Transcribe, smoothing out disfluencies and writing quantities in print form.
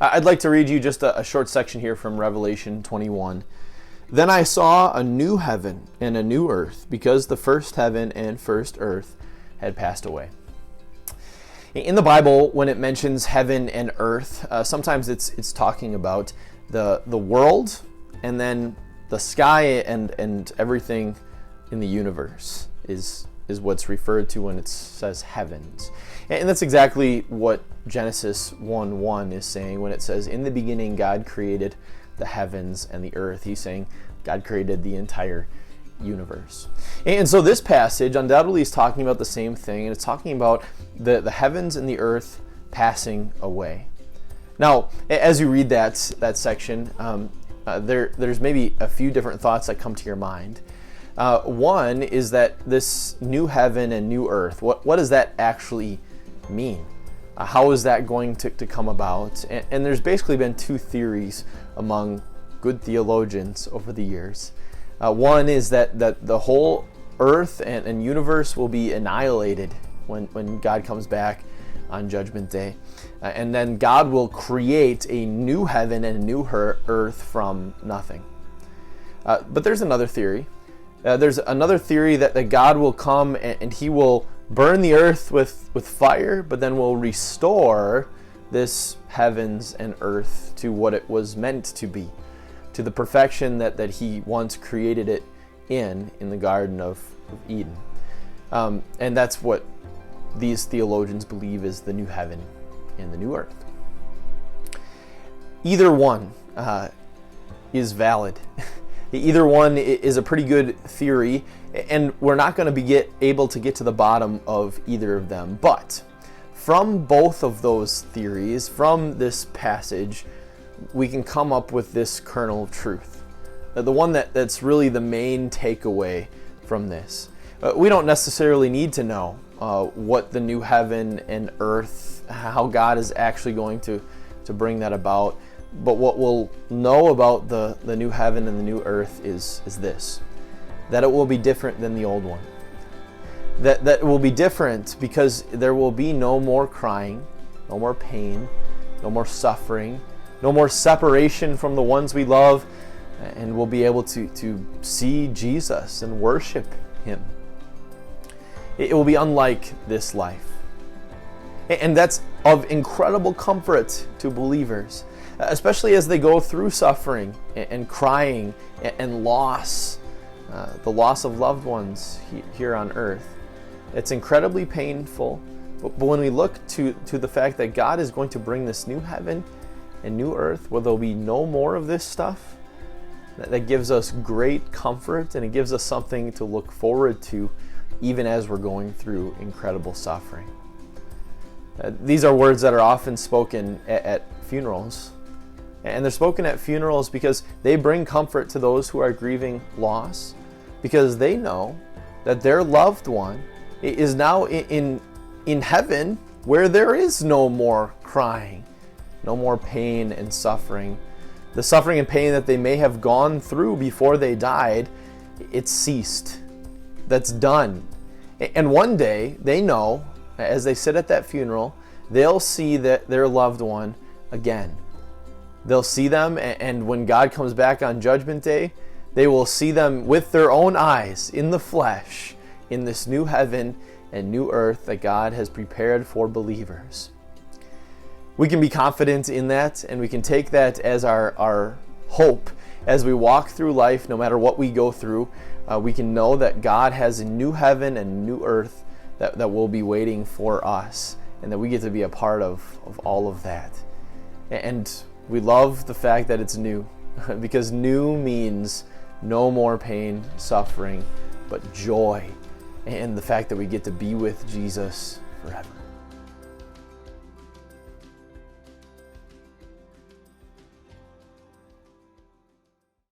I'd like to read you just a short section here from Revelation 21. Then I saw a new heaven and a new earth, because the first heaven and first earth had passed away. In the Bible, when it mentions heaven and earth, sometimes it's talking about the world and then the sky and everything in the universe is what's referred to when it says heavens. And that's exactly what Genesis 1:1 is saying when it says, in the beginning God created the heavens and the earth. He's saying God created the entire universe. And so this passage undoubtedly is talking about the same thing, and it's talking about the heavens and the earth passing away. Now, as you read that section, there's maybe a few different thoughts that come to your mind. One is that this new heaven and new earth, what does that actually mean? How is that going to come about? And there's basically been two theories among good theologians over the years. One is that the whole earth and universe will be annihilated when God comes back on Judgment Day. And then God will create a new heaven and a new earth from nothing. But there's another theory. There's another theory that God will come and he will burn the earth with fire, but then will restore this heavens and earth to what it was meant to be, to the perfection that he once created it in the Garden of Eden. And that's what these theologians believe is the new heaven and the new earth. Either one is valid. Either one is a pretty good theory, and we're not going to be able to get to the bottom of either of them. But from both of those theories, from this passage, we can come up with this kernel of truth. The one that's really the main takeaway from this. We don't necessarily need to know what the new heaven and earth, how God is actually going to bring that about. But what we'll know about the new heaven and the new earth is this, that it will be different than the old one. That it will be different because there will be no more crying, no more pain, no more suffering, no more separation from the ones we love, and we'll be able to see Jesus and worship him. It will be unlike this life. And that's of incredible comfort to believers, especially as they go through suffering and crying and loss, the loss of loved ones here on earth. It's incredibly painful, but when we look to the fact that God is going to bring this new heaven and new earth where there'll be no more of this stuff, that gives us great comfort, and it gives us something to look forward to even as we're going through incredible suffering. These are words that are often spoken at funerals. And they're spoken at funerals because they bring comfort to those who are grieving loss, because they know that their loved one is now in heaven where there is no more crying, no more pain and suffering. The suffering and pain that they may have gone through before they died, it's ceased. That's done. And one day, they know, as they sit at that funeral, they'll see their loved one again. They'll see them, and when God comes back on Judgment Day, they will see them with their own eyes, in the flesh, in this new heaven and new earth that God has prepared for believers. We can be confident in that, and we can take that as our hope as we walk through life. No matter what we go through, we can know that God has a new heaven and new earth that will be waiting for us, and that we get to be a part of all of that. And we love the fact that it's new, because new means no more pain, suffering, but joy, and the fact that we get to be with Jesus forever.